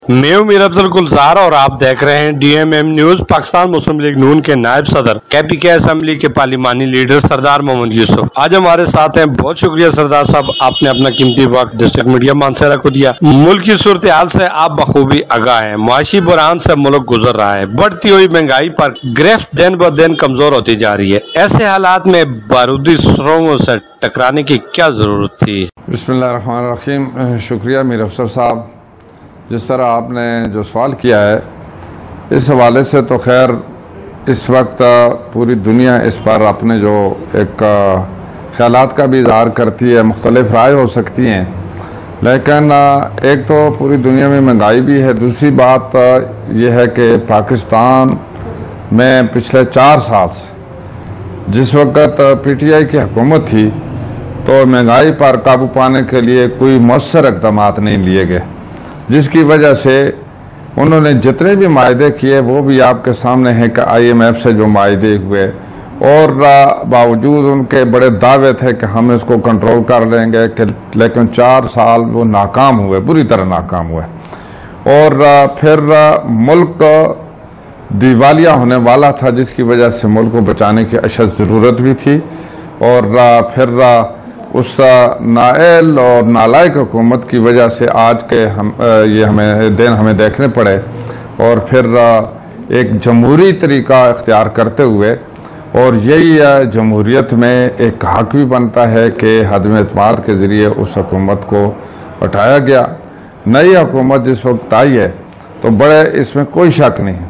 میں ہوں میر افضل گلزار اور آپ دیکھ رہے ہیں D M M news. Pakistan Muslim League نون کے نائب صدر KPK اسمبلی کے پارلیمانی لیڈر سردار محمد یوسف آج ہمارے ساتھ ہیں۔ بہت شکریہ سردار صاحب، آپ نے اپنا قیمتی وقت ڈسٹرکٹ میڈیا مانسہرہ کو دیا۔ ملک کی صورتحال سے آپ بخوبی آگاہ ہیں، معاشی بحران سے ملک گزر رہا ہے، بڑھتی ہوئی مہنگائی پر گرفت دن بہ دن کمزور ہوتی جا رہی ہے۔ ایسے حالات میں بارودی سرنگوں سے ٹکرانے کی کیا ضرورت تھی؟ بسم اللہ الرحمن الرحیم۔ شکریہ میر افضل صاحب، جس طرح آپ نے جو سوال کیا ہے اس حوالے سے تو خیر اس وقت پوری دنیا اس پر اپنے جو ایک خیالات کا بھی اظہار کرتی ہے، مختلف رائے ہو سکتی ہیں، لیکن ایک تو پوری دنیا میں مہنگائی بھی ہے، دوسری بات یہ ہے کہ پاکستان میں پچھلے 4 سال سے جس وقت PTI کی حکومت تھی تو مہنگائی پر قابو پانے کے لیے کوئی مؤثر اقدامات نہیں لیے گئے، جس کی وجہ سے انہوں نے جتنے بھی معاہدے کیے وہ بھی آپ کے سامنے ہیں کہ IMF سے جو معاہدے ہوئے، اور باوجود ان کے بڑے دعوے تھے کہ ہم اس کو کنٹرول کر لیں گے، لیکن 4 سال وہ ناکام ہوئے، بری طرح ناکام ہوئے، اور پھر ملک دیوالیہ ہونے والا تھا، جس کی وجہ سے ملک کو بچانے کی اشد ضرورت بھی تھی، اور پھر اس نااہل اور نالائق حکومت کی وجہ سے آج کے یہ ہمیں دیکھنے پڑے، اور پھر ایک جمہوری طریقہ اختیار کرتے ہوئے، اور یہی جمہوریت میں ایک حق بھی بنتا ہے کہ عدم اعتماد کے ذریعے اس حکومت کو ہٹایا گیا۔ نئی حکومت جس وقت آئی ہے تو بڑے اس میں کوئی شک نہیں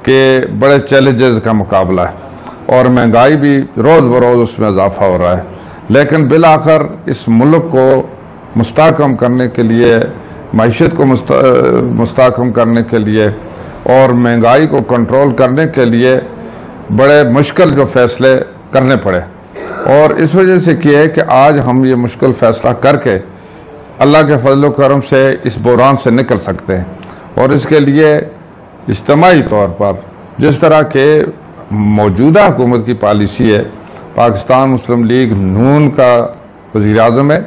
کہ بڑے چیلنجز کا مقابلہ ہے، اور مہنگائی بھی روز بروز اس میں اضافہ ہو رہا ہے، لیکن بالآخر اس ملک کو مستحکم کرنے کے لیے، معیشت کو مستحکم کرنے کے لیے اور مہنگائی کو کنٹرول کرنے کے لیے بڑے مشکل جو فیصلے کرنے پڑے، اور اس وجہ سے کیا ہے کہ آج ہم یہ مشکل فیصلہ کر کے اللہ کے فضل و کرم سے اس بحران سے نکل سکتے ہیں، اور اس کے لیے اجتماعی طور پر جس طرح کے موجودہ حکومت کی پالیسی ہے، پاکستان مسلم لیگ نون کا وزیر اعظم ہے،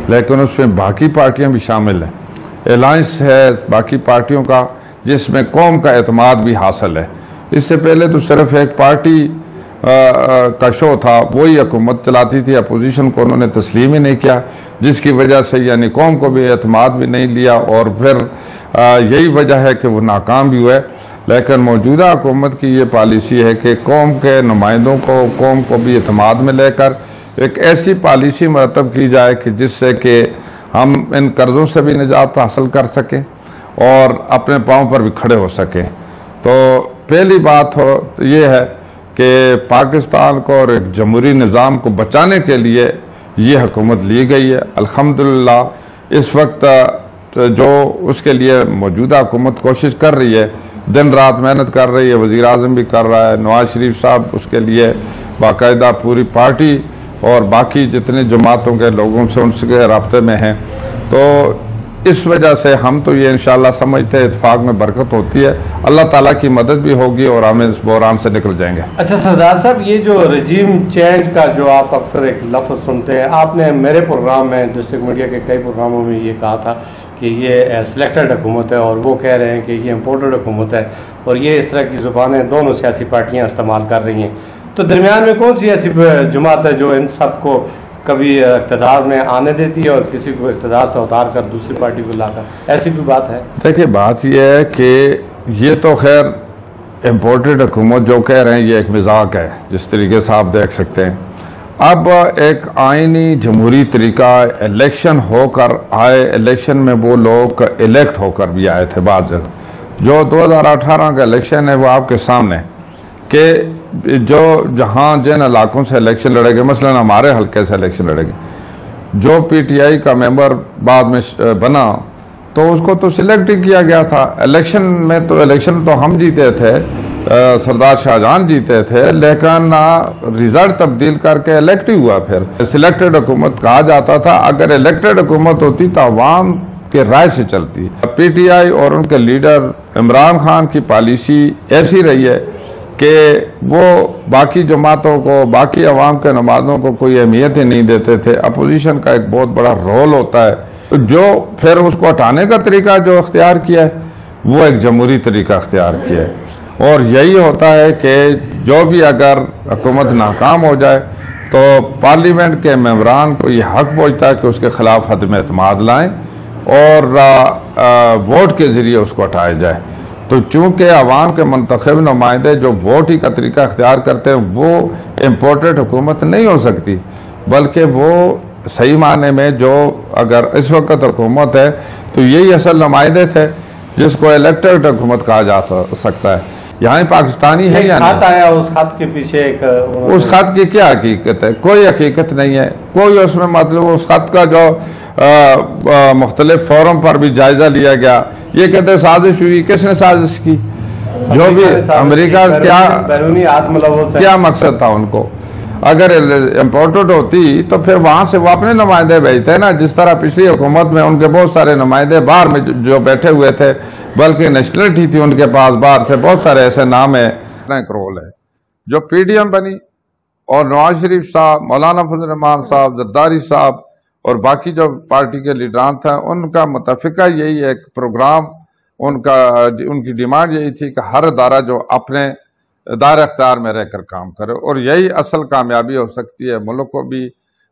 لیکن اس میں باقی پارٹیاں بھی شامل ہیں، الائنس ہے باقی پارٹیوں کا، جس میں قوم کا اعتماد بھی حاصل ہے۔ اس سے پہلے تو صرف ایک پارٹی کا شو تھا، وہی حکومت چلاتی تھی، اپوزیشن کو انہوں نے تسلیم ہی نہیں کیا، جس کی وجہ سے یعنی قوم کو بھی اعتماد بھی نہیں لیا، اور پھر یہی وجہ ہے کہ وہ ناکام بھی ہوئے۔ لیکن موجودہ حکومت کی یہ پالیسی ہے کہ قوم کے نمائندوں کو، قوم کو بھی اعتماد میں لے کر ایک ایسی پالیسی مرتب کی جائے کہ جس سے کہ ہم ان قرضوں سے بھی نجات حاصل کر سکیں اور اپنے پاؤں پر بھی کھڑے ہو سکیں۔ تو پہلی بات یہ ہے کہ پاکستان کو اور ایک جمہوری نظام کو بچانے کے لیے یہ حکومت لی گئی ہے۔ الحمدللہ اس وقت جو اس کے لیے موجودہ حکومت کوشش کر رہی ہے، دن رات محنت کر رہی ہے، وزیر اعظم بھی کر رہا ہے، نواز شریف صاحب اس کے لیے باقاعدہ پوری پارٹی اور باقی جتنے جماعتوں کے لوگوں سے ان سے رابطے میں ہیں، تو اس وجہ سے ہم تو یہ انشاءاللہ سمجھتے ہیں اتفاق میں برکت ہوتی ہے، اللہ تعالیٰ کی مدد بھی ہوگی اور ہم اس بحران سے نکل جائیں گے۔ اچھا سردار صاحب، یہ جو رجیم چینج کا جو آپ اکثر ایک لفظ سنتے ہیں، آپ نے میرے پروگرام میں ڈسٹرکٹ میڈیا کے کئی پروگراموں میں یہ کہا تھا کہ یہ سلیکٹڈ حکومت ہے، اور وہ کہہ رہے ہیں کہ یہ امپورٹڈ حکومت ہے، اور یہ اس طرح کی زبانیں دونوں سیاسی پارٹیاں استعمال کر رہی ہیں، تو درمیان میں کون سی ایسی جماعت ہے جو ان سب کو کبھی اقتدار میں آنے دیتی ہے اور کسی کو اقتدار سے اتار کر دوسری پارٹی کو لا کر؟ ایسی کوئی بات ہے؟ دیکھیں، بات یہ ہے کہ یہ تو خیر امپورٹڈ حکومت جو کہہ رہے ہیں یہ ایک مذاق ہے، جس طریقے سے آپ دیکھ سکتے ہیں۔ اب ایک آئینی جمہوری طریقہ، الیکشن ہو کر آئے، الیکشن میں وہ لوگ الیکٹ ہو کر بھی آئے تھے بعض جگہ، جو 2018 کا الیکشن ہے وہ آپ کے سامنے کہ جو جہاں جن علاقوں سے الیکشن لڑے گے، مثلا ہمارے حلقے سے الیکشن لڑے گے، جو PTI کا ممبر بعد میں بنا تو اس کو تو سلیکٹ ہی کیا گیا تھا۔ الیکشن تو ہم جیتے تھے، سردار شاہجہان جیتے تھے، لیکن ریزلٹ تبدیل کر کے الیکٹ ہی ہوا۔ پھر سلیکٹڈ حکومت کہا جاتا تھا، اگر الیکٹڈ حکومت ہوتی تو عوام کے رائے سے چلتی۔ PTI اور ان کے لیڈر عمران خان کی پالیسی ایسی رہی ہے کہ وہ باقی جماعتوں کو، باقی عوام کے نمازوں کو کوئی اہمیت ہی نہیں دیتے تھے۔ اپوزیشن کا ایک بہت بڑا رول ہوتا ہے، جو پھر اس کو ہٹانے کا طریقہ جو اختیار کیا ہے وہ ایک جمہوری طریقہ اختیار کیا ہے، اور یہی ہوتا ہے کہ جو بھی اگر حکومت ناکام ہو جائے تو پارلیمنٹ کے ممبران کو یہ حق پہنچتا ہے کہ اس کے خلاف عدم اعتماد لائیں اور ووٹ کے ذریعے اس کو ہٹایا جائے۔ تو چونکہ عوام کے منتخب نمائندے جو ووٹ ہی کا طریقہ اختیار کرتے ہیں، وہ امپورٹڈ حکومت نہیں ہو سکتی، بلکہ وہ صحیح معنی میں جو اگر اس وقت حکومت ہے تو یہی اصل نمائندے تھے جس کو الیکٹڈ حکومت کہا جا سکتا ہے۔ یہاں پاکستانی ہے یا نہیں؟ خط آیا، اس خط کے پیچھے اس خط کی کیا حقیقت ہے؟ کوئی حقیقت نہیں ہے، کوئی اس میں مطلب اس خط کا جو مختلف فورم پر بھی جائزہ لیا گیا، یہ کہتے سازش ہوئی، کس نے سازش کی؟ جو بھی امریکہ کیا مقصد تھا ان کو؟ اگر امپورٹڈ ہوتی تو پھر وہاں سے وہ اپنے نمائندے بھیجتے ہیں نا، جس طرح پچھلی حکومت میں ان کے بہت سارے نمائندے باہر میں جو بیٹھے ہوئے تھے، بلکہ نیشنلٹی تھی ان کے پاس باہر سے، بہت سارے ایسے نام ہیں۔ ایک رول ہے جو پی ڈی ایم بنی اور نواز شریف صاحب، مولانا فضل الرحمان صاحب، زرداری صاحب اور باقی جو پارٹی کے لیڈران تھا، ان کا متفقہ یہی ایک پروگرام، ان کی ڈیمانڈ یہی تھی کہ ہر ادارہ جو اپنے دائر اختیار میں رہ کر کام کرے، اور یہی اصل کامیابی ہو سکتی ہے ملک کو بھی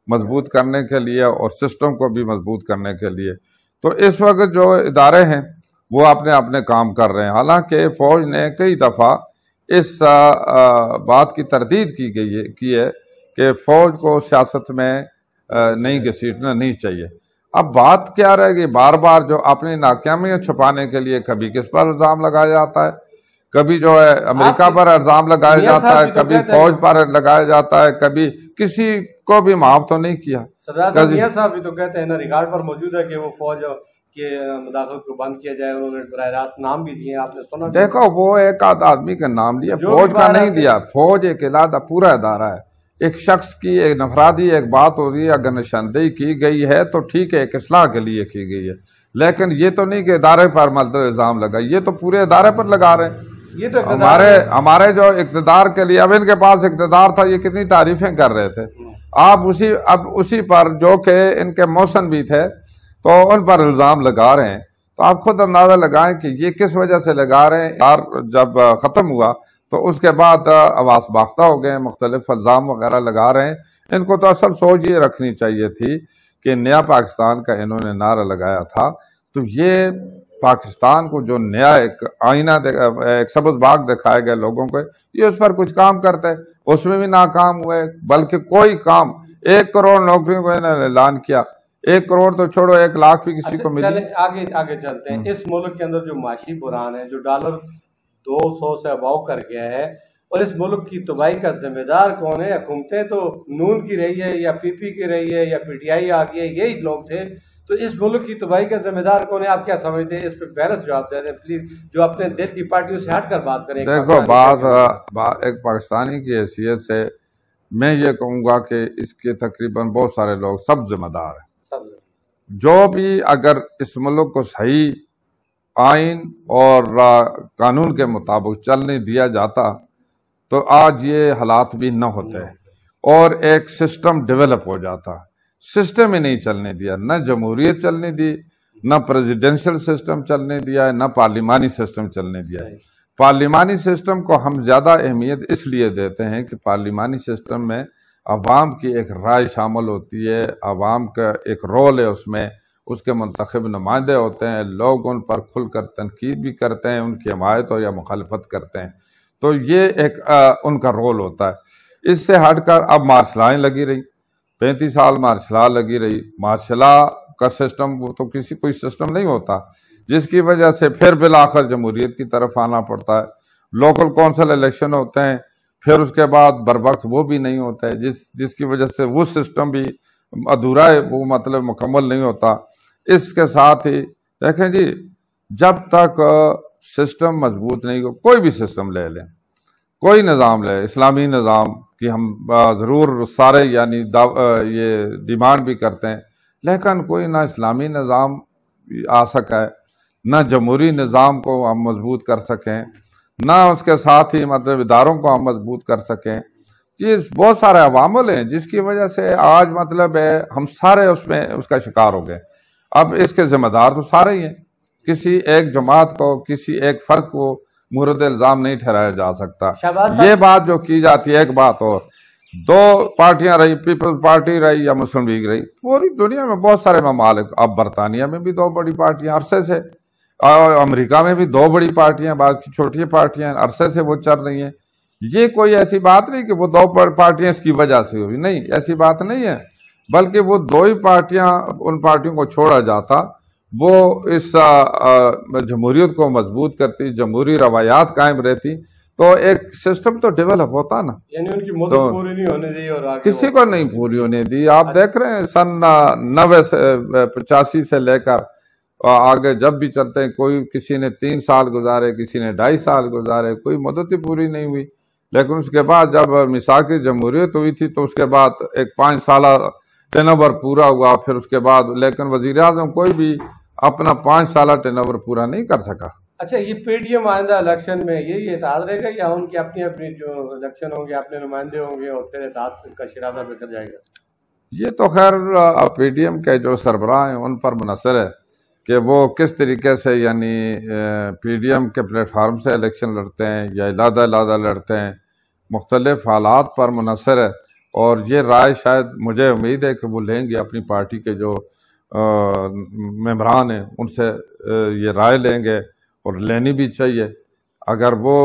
مضبوط کرنے کے لیے اور سسٹم کو بھی مضبوط کرنے کے لیے۔ تو اس وقت جو ادارے ہیں وہ اپنے اپنے کام کر رہے ہیں، حالانکہ فوج نے کئی دفعہ اس بات کی تردید کی ہے کہ فوج کو سیاست میں نہیں گھسیٹنا نہیں چاہیے۔ اب بات کیا رہے گی؟ بار بار جو اپنی ناکامیاں چھپانے کے لیے کبھی کس پر الزام لگایا جاتا ہے، کبھی جو ہے امریکہ پر الزام لگایا جاتا ہے، کبھی فوج پر لگایا جاتا ہے، کبھی کسی کو بھی معاف تو نہیں کیا۔ سردار صاحب میاں صاحب بھی تو کہتے ہیں نا، ریکارڈ پر موجود ہے کہ وہ فوج کے مداخلت کو بند کیا جائے، انہوں نے براہ راست نام بھی دیے، آپ نے سنا؟ دیکھو وہ ایک آدمی کا نام لیا، فوج کا نہیں دیا۔ فوج ایک علیحدہ پورا ادارہ ہے، ایک شخص کی ایک نفرادی ایک بات ہو رہی ہے، اگر نشاندہی کی گئی ہے تو ٹھیک ہے، ایک اصلاح کے لیے کی گئی ہے، لیکن یہ تو نہیں کہ ادارے پر مطلب الزام لگا، یہ تو پورے ادارے پر لگا رہے ہیں۔ یہ تو ہمارے جو اقتدار کے لیے، اب ان کے پاس اقتدار تھا، یہ کتنی تعریفیں کر رہے تھے، اب اسی پر جو کہ ان کے موشن بھی تھے تو ان پر الزام لگا رہے ہیں۔ تو آپ خود اندازہ لگائیں کہ یہ کس وجہ سے لگا رہے ہیں۔ اور جب ختم ہوا تو اس کے بعد آواز باختہ ہو گئے، مختلف الزام وغیرہ لگا رہے ہیں۔ ان کو تو اصل سوچ یہ رکھنی چاہیے تھی کہ نیا پاکستان کا انہوں نے نعرہ لگایا تھا، تو یہ پاکستان کو جو نیا ایک آئینہ، ایک سبز باغ دکھائے گئے لوگوں کو، یہ اس پر کچھ کام کرتے، اس میں بھی ناکام ہوئے، بلکہ کوئی کام 1 کروڑ نوکریوں کو انہوں نے اعلان کیا، 1 کروڑ تو چھوڑو 1 لاکھ بھی کسی کو ملی۔ آگے چلتے ہیں۔ اس ملک کے اندر جو معاشی بحران ہے، جو ڈالر 200 سے اباؤ کر گیا ہے، اور اس ملک کی تباہی کا ذمہ دار کون ہے؟ حکومتیں تو نون کی رہی ہے یا پی پی کی رہی ہے یا پی ٹی آئی آ گئی ہے، یہی لوگ تھے۔ تو اس ملک کی تباہی کا ذمہ دار کون ہے؟ آپ کیا سمجھتے ہیں؟ اس پہ بیلنس جواب دے دیں پلیز، جو اپنے دل کی پارٹیوں سے ہٹ کر بات کریں۔ دیکھو ایک پاکستانی کی حیثیت سے میں یہ کہوں گا کہ اس کے تقریباً بہت سارے لوگ سب ذمہ دار ہیں۔ جو بھی اگر اس ملک کو صحیح آئین اور قانون کے مطابق چلنے دیا جاتا تو آج یہ حالات بھی نہ ہوتے اور ایک سسٹم ڈیولپ ہو جاتا۔ سسٹم ہی نہیں چلنے دیا، نہ جمہوریت چلنے دی، نہ پریزیڈنشل سسٹم چلنے دیا، نہ پارلیمانی سسٹم چلنے دیا۔ پارلیمانی سسٹم کو ہم زیادہ اہمیت اس لیے دیتے ہیں کہ پارلیمانی سسٹم میں عوام کی ایک رائے شامل ہوتی ہے، عوام کا ایک رول ہے اس میں، اس کے منتخب نمائندے ہوتے ہیں، لوگ ان پر کھل کر تنقید بھی کرتے ہیں، ان کی حمایت یا مخالفت کرتے ہیں، تو یہ ایک ان کا رول ہوتا ہے۔ اس سے ہٹ کر اب مارشل لائیں لگی رہی، 35 سال مارشل لا لگی رہی۔ مارشل لا کا سسٹم تو کوئی سسٹم نہیں ہوتا، جس کی وجہ سے پھر بالآخر جمہوریت کی طرف آنا پڑتا ہے۔ لوکل کونسل الیکشن ہوتے ہیں، پھر اس کے بعد بروقت وہ بھی نہیں ہوتا ہے، جس کی وجہ سے وہ سسٹم بھی ادھورا ہے، وہ مطلب مکمل نہیں ہوتا۔ اس کے ساتھ ہی دیکھیں جی، جب تک سسٹم مضبوط نہیں ہو، کوئی بھی سسٹم لے لیں، کوئی نظام لے، اسلامی نظام کی ہم ضرور سارے یعنی یہ ڈیمانڈ بھی کرتے ہیں، لیکن کوئی نہ اسلامی نظام آ سکا ہے، نہ جمہوری نظام کو ہم مضبوط کر سکیں، نہ اس کے ساتھ ہی مطلب اداروں کو ہم مضبوط کر سکیں۔ یہ بہت سارے عوامل ہیں جس کی وجہ سے آج مطلب ہے ہم سارے اس کا شکار ہو گئے۔ اب اس کے ذمہ دار تو سارے ہی ہیں کسی ایک جماعت کو، کسی ایک فرد کو مورد الزام نہیں ٹھہرایا جا سکتا۔ یہ بات جو کی جاتی ہے، ایک بات اور، دو پارٹیاں رہی، پیپلز پارٹی رہی یا مسلم لیگ رہی، پوری دنیا میں بہت سارے ممالک، اب برطانیہ میں بھی دو بڑی پارٹیاں عرصے سے، امریکہ میں بھی دو بڑی پارٹیاں، باقی چھوٹی پارٹیاں عرصے سے وہ چل رہی ہیں۔ یہ کوئی ایسی بات نہیں کہ وہ دو پارٹیاں اس کی وجہ سے ہوئی، نہیں، ایسی بات نہیں ہے، بلکہ وہ دو ہی پارٹیاں، ان پارٹیوں کو چھوڑا جاتا، وہ اس جمہوریت کو مضبوط کرتی، جمہوری روایات قائم رہتی، تو ایک سسٹم تو ڈیولپ ہوتا نا۔ یعنی ان کی مدت پوری نہیں ہونے دی اور کسی کو نہیں پوری ہونے دی۔ آپ دیکھ رہے ہیں سن 90 سے 85 سے لے کر آگے جب بھی چلتے ہیں، کوئی کسی نے 3 سال گزارے، کسی نے 2.5 سال گزارے، کوئی مدت ہی پوری نہیں ہوئی۔ لیکن اس کے بعد جب میثاق جمہوریت ہوئی تھی تو اس کے بعد ایک 5 سالہ ٹرن اوور پورا ہوا، پھر اس کے بعد لیکن وزیر اعظم کوئی بھی اپنا 5 سالہ ٹرن اوور پورا نہیں کر سکا۔ اچھا، یہ پی ٹی ایم آئندہ الیکشن میں یہی اتحاد رہے گا یا ان کی اپنی اپنی جو الیکشن ہوں گے، اپنے نمائندے ہوں گے اور پھر اتحاد کا شرازہ بکھر جائے گا؟ یہ تو خیر پی ٹی ایم کے جو سربراہ ہیں ان پر منحصر ہے کہ وہ کس طریقے سے، یعنی پی ڈی ایم کے پلیٹ فارم سے الیکشن لڑتے ہیں یا علیحدہ لڑتے ہیں، مختلف حالات پر منحصر ہے۔ اور یہ رائے شاید مجھے امید ہے کہ وہ لیں گے، اپنی پارٹی کے جو ممبران ہیں ان سے یہ رائے لیں گے، اور لینی بھی چاہیے۔ اگر وہ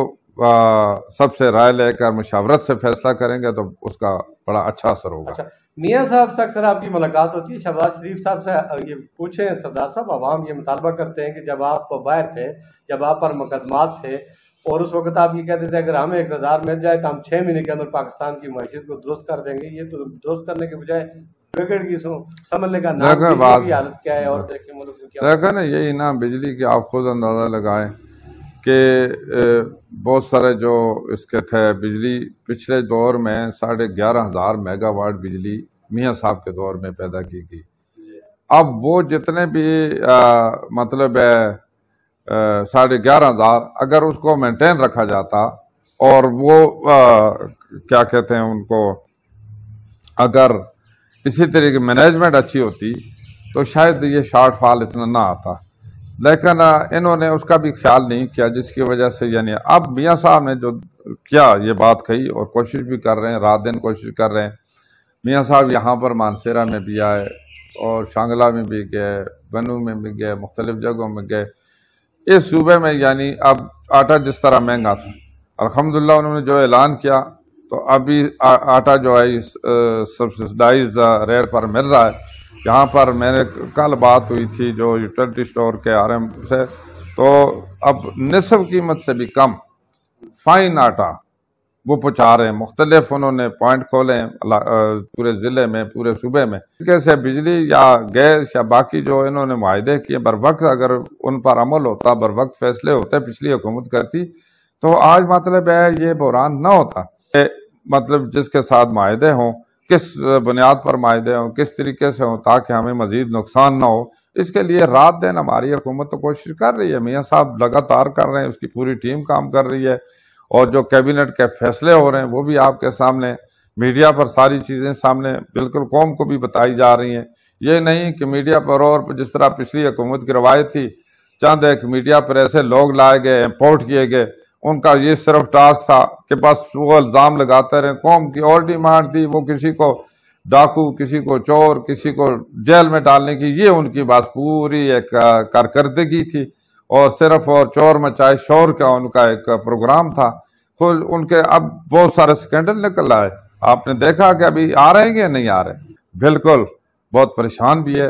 سب سے رائے لے کر مشاورت سے فیصلہ کریں گے تو اس کا بڑا اچھا اثر ہوگا۔ اچھا، میاں صاحب سے اکثر آپ کی ملاقات ہوتی ہے، شہباز شریف صاحب سے یہ پوچھیں سردار صاحب، عوام یہ مطالبہ کرتے ہیں کہ جب آپ باہر تھے، جب آپ پر مقدمات تھے، اور اس وقت آپ یہ کہتے تھے اگر ہمیں اقتدار مل جائے تو ہم 6 مہینے کے اندر پاکستان کی معیشت کو درست کر دیں گے، یہ تو درست کرنے کے بجائے بگڑ کی سمجھنے کا نام کی حالت کیا ہے، اور دیکھیں ملک میں کیا دیکھیں نا، یہی نا بجلی کی آپ خود اندازہ لگائیں کہ بہت سارے جو اس کے تھے بجلی پچھلے دور میں 11,500 میگا واٹ بجلی میاں صاحب کے دور میں پیدا کی گئی۔ اب وہ جتنے بھی مطلب ہے 11,500 اگر اس کو مینٹین رکھا جاتا اور وہ کیا کہتے ہیں ان کو، اگر اسی طرح کی مینجمنٹ اچھی ہوتی تو شاید یہ شارٹ فال اتنا نہ آتا، لیکن انہوں نے اس کا بھی خیال نہیں کیا، جس کی وجہ سے یعنی اب میاں صاحب نے جو کیا یہ بات کہی اور کوشش بھی کر رہے ہیں، رات دن کوشش کر رہے ہیں۔ میاں صاحب یہاں پر مانسیرہ میں بھی آئے اور شانگلہ میں بھی گئے، بنو میں بھی گئے، مختلف جگہوں میں گئے۔ اس صوبے میں یعنی اب آٹا جس طرح مہنگا تھا، الحمدللہ انہوں نے جو اعلان کیا تو ابھی آٹا جو ہے سبسڈائز ریٹ پر مل رہا ہے۔ یہاں پر میں نے کل بات ہوئی تھی جو یوٹیلٹی سٹور کے آر ایم سے، تو اب نصف قیمت سے بھی کم فائن آٹا وہ پہنچا رہے ہیں۔ مختلف انہوں نے پوائنٹ کھولے ہیں پورے ضلع میں، پورے صوبے میں، کیسے بجلی یا گیس یا باقی جو انہوں نے معاہدے کیے بر وقت اگر ان پر عمل ہوتا، بر وقت فیصلے ہوتے، پچھلی حکومت کرتی تو آج مطلب ہے یہ بحران نہ ہوتا۔ مطلب جس کے ساتھ معاہدے ہوں، کس بنیاد پر معاہدے ہوں، کس طریقے سے ہوں تاکہ ہمیں مزید نقصان نہ ہو، اس کے لیے رات دن ہماری حکومت تو کوشش کر رہی ہے۔ میاں صاحب لگاتار کر رہے ہیں، اس کی پوری ٹیم کام کر رہی ہے، اور جو کیبنٹ کے فیصلے ہو رہے ہیں وہ بھی آپ کے سامنے، میڈیا پر ساری چیزیں سامنے بالکل قوم کو بھی بتائی جا رہی ہیں۔ یہ نہیں کہ میڈیا پر، اور جس طرح پچھلی حکومت کی روایت تھی، چند ایک میڈیا پر ایسے لوگ لائے گئے، امپورٹ کیے گئے، ان کا یہ صرف ٹاسک تھا کہ بس وہ الزام لگاتے رہے۔ قوم کی اور ڈیمانڈ تھی وہ کسی کو ڈاکو، کسی کو چور، کسی کو جیل میں ڈالنے کی، یہ ان کی بات پوری ایک کارکردگی تھی، اور صرف اور چور مچائے شور کا ان کا ایک پروگرام تھا۔ خود ان کے اب بہت سارے سکینڈل نکل آئے، آپ نے دیکھا کہ ابھی آ رہے ہیں کہ نہیں آ رہے۔ بالکل بہت پریشان بھی ہے،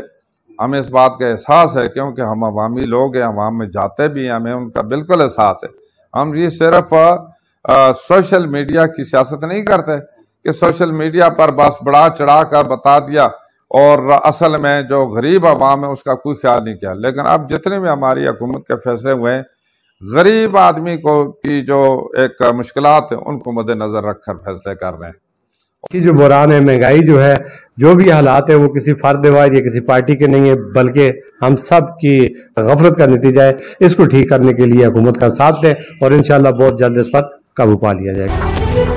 ہمیں اس بات کا احساس ہے کیونکہ ہم عوامی لوگ ہیں، عوام میں جاتے بھی ہیں، ہمیں ان کا بالکل احساس ہے۔ ہم یہ صرف سوشل میڈیا کی سیاست نہیں کرتے کہ سوشل میڈیا پر بس بڑا چڑھا کر بتا دیا اور اصل میں جو غریب عوام ہے اس کا کوئی خیال نہیں کیا۔ لیکن اب جتنے بھی ہماری حکومت کے فیصلے ہوئے ہیں، غریب آدمی کو کی جو ایک مشکلات ہیں ان کو مد نظر رکھ کر فیصلے کر رہے ہیں۔ کی جو بحران ہے، مہنگائی جو ہے، جو بھی حالات ہیں، وہ کسی فرد واحد یا کسی پارٹی کے نہیں ہے، بلکہ ہم سب کی غفلت کا نتیجہ ہے۔ اس کو ٹھیک کرنے کے لیے حکومت کا ساتھ دیں اور انشاءاللہ بہت جلد اس پر قابو پا لیا جائے گا۔